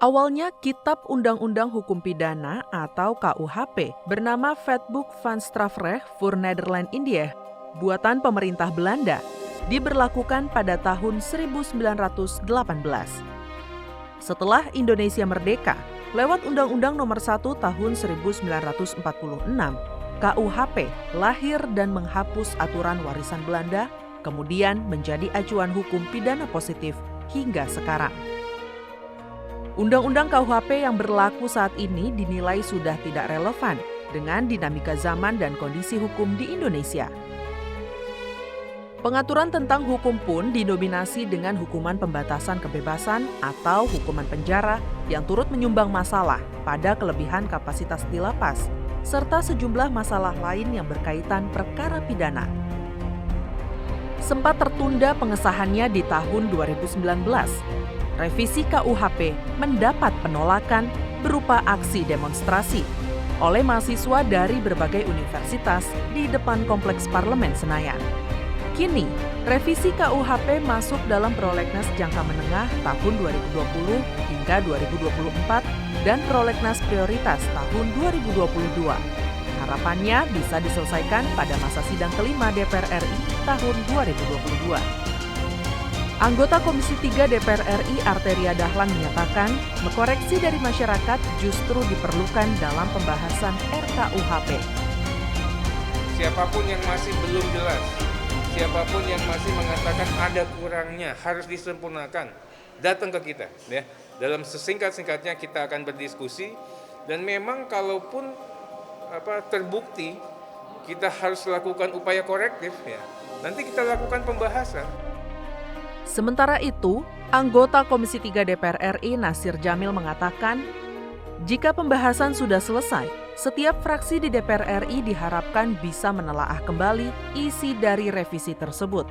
Awalnya Kitab Undang-Undang Hukum Pidana atau KUHP bernama Wetboek van Strafrecht voor Nederland-Indië, buatan pemerintah Belanda, diberlakukan pada tahun 1918. Setelah Indonesia merdeka, lewat Undang-Undang Nomor 1 Tahun 1946, KUHP lahir dan menghapus aturan warisan Belanda, kemudian menjadi acuan hukum pidana positif hingga sekarang. Undang-undang KUHP yang berlaku saat ini dinilai sudah tidak relevan dengan dinamika zaman dan kondisi hukum di Indonesia. Pengaturan tentang hukum pun didominasi dengan hukuman pembatasan kebebasan atau hukuman penjara yang turut menyumbang masalah pada kelebihan kapasitas di lapas, serta sejumlah masalah lain yang berkaitan perkara pidana. Sempat tertunda pengesahannya di tahun 2019. Revisi KUHP mendapat penolakan berupa aksi demonstrasi oleh mahasiswa dari berbagai universitas di depan Kompleks Parlemen Senayan. Kini, revisi KUHP masuk dalam prolegnas jangka menengah tahun 2020 hingga 2024 dan prolegnas prioritas tahun 2022. Harapannya bisa diselesaikan pada masa sidang kelima DPR RI tahun 2022. Anggota Komisi 3 DPR RI Arteria Dahlan menyatakan, koreksi dari masyarakat justru diperlukan dalam pembahasan RKUHP. Siapapun yang masih belum jelas, siapapun yang masih mengatakan ada kurangnya, harus disempurnakan, datang ke kita. Ya. Dalam sesingkat-singkatnya kita akan berdiskusi, dan memang kalaupun terbukti kita harus lakukan upaya korektif, ya, nanti kita lakukan pembahasan. Sementara itu, anggota Komisi 3 DPR RI Nasir Jamil mengatakan, jika pembahasan sudah selesai, setiap fraksi di DPR RI diharapkan bisa menelaah kembali isi dari revisi tersebut.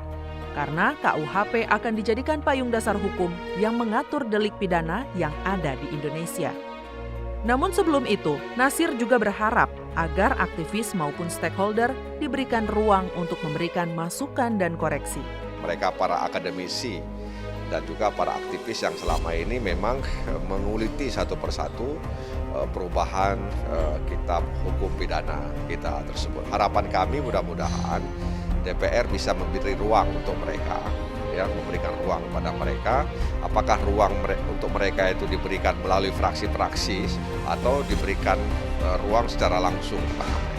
Karena KUHP akan dijadikan payung dasar hukum yang mengatur delik pidana yang ada di Indonesia. Namun sebelum itu, Nasir juga berharap agar aktivis maupun stakeholder diberikan ruang untuk memberikan masukan dan koreksi. Mereka para akademisi dan juga para aktivis yang selama ini memang menguliti satu persatu perubahan kitab hukum pidana kita tersebut. Harapan kami mudah-mudahan DPR bisa memberi ruang untuk mereka, ya, memberikan ruang pada mereka. Apakah ruang untuk mereka itu diberikan melalui fraksi-fraksi atau diberikan ruang secara langsung kepada mereka.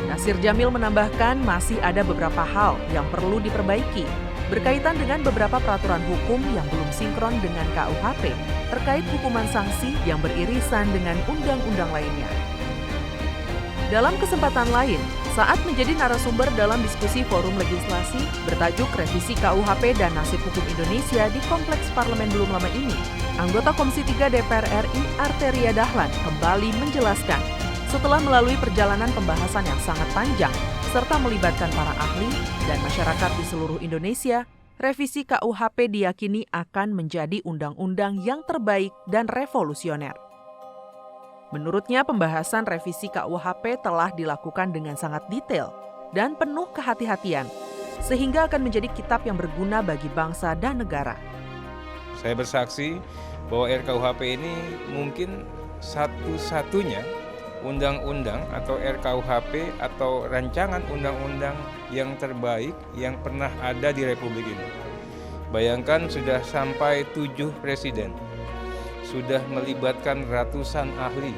Nasir Jamil menambahkan masih ada beberapa hal yang perlu diperbaiki berkaitan dengan beberapa peraturan hukum yang belum sinkron dengan KUHP terkait hukuman sanksi yang beririsan dengan undang-undang lainnya. Dalam kesempatan lain, saat menjadi narasumber dalam diskusi forum legislasi bertajuk Revisi KUHP dan Nasib Hukum Indonesia di Kompleks Parlemen belum lama ini, anggota Komisi 3 DPR RI Arteria Dahlan kembali menjelaskan setelah melalui perjalanan pembahasan yang sangat panjang serta melibatkan para ahli dan masyarakat di seluruh Indonesia, revisi KUHP diyakini akan menjadi undang-undang yang terbaik dan revolusioner. Menurutnya, pembahasan revisi KUHP telah dilakukan dengan sangat detail dan penuh kehati-hatian, sehingga akan menjadi kitab yang berguna bagi bangsa dan negara. Saya bersaksi bahwa RKUHP ini mungkin satu-satunya undang-undang atau RKUHP atau rancangan undang-undang yang terbaik yang pernah ada di Republik ini. Bayangkan sudah sampai 7 presiden, sudah melibatkan ratusan ahli,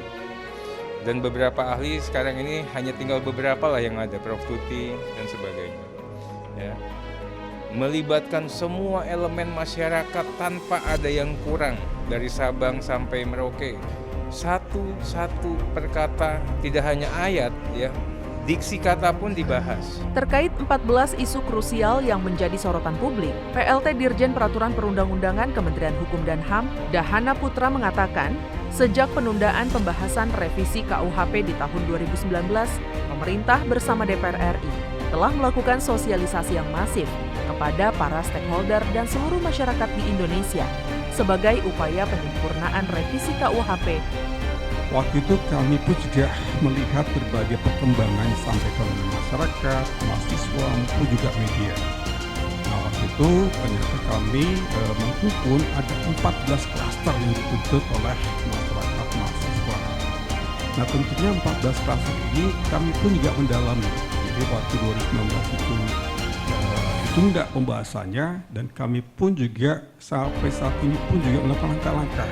dan beberapa ahli sekarang ini hanya tinggal beberapa lah yang ada, Prof. Tuti dan sebagainya. Ya. Melibatkan semua elemen masyarakat tanpa ada yang kurang, dari Sabang sampai Merauke. Satu-satu perkata, tidak hanya ayat, ya, diksi kata pun dibahas. Terkait 14 isu krusial yang menjadi sorotan publik, PLT Dirjen Peraturan Perundang-undangan Kementerian Hukum dan HAM, Dahana Putra mengatakan, sejak penundaan pembahasan revisi KUHP di tahun 2019, pemerintah bersama DPR RI telah melakukan sosialisasi yang masif kepada para stakeholder dan seluruh masyarakat di Indonesia sebagai upaya penyempurnaan revisi KUHP. Waktu itu kami pun juga melihat berbagai perkembangan sampai ke masyarakat, mahasiswa, maupun juga media. waktu itu ternyata kami menghimpun ada 14 klaster yang dituntut oleh masyarakat mahasiswa. Nah tentunya 14 klaster ini kami pun juga mendalami. Jadi waktu 2019 itu ditunda pembahasannya dan kami pun juga sampai saat ini pun juga melakukan langkah-langkah.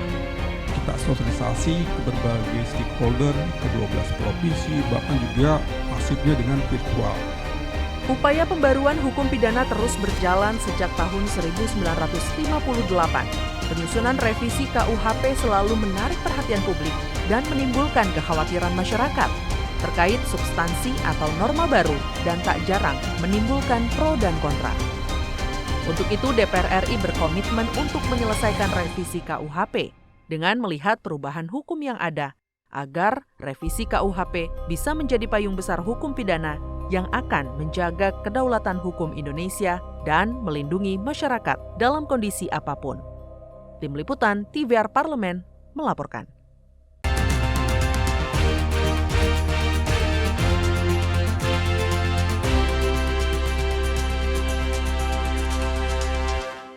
Kita sosialisasi ke berbagai stakeholder, ke 12 provinsi, bahkan juga masifnya dengan virtual. Upaya pembaruan hukum pidana terus berjalan sejak tahun 1958. Penyusunan revisi KUHP selalu menarik perhatian publik dan menimbulkan kekhawatiran masyarakat terkait substansi atau norma baru dan tak jarang menimbulkan pro dan kontra. Untuk itu DPR RI berkomitmen untuk menyelesaikan revisi KUHP dengan melihat perubahan hukum yang ada agar revisi KUHP bisa menjadi payung besar hukum pidana yang akan menjaga kedaulatan hukum Indonesia dan melindungi masyarakat dalam kondisi apapun. Tim Liputan TVR Parlemen melaporkan.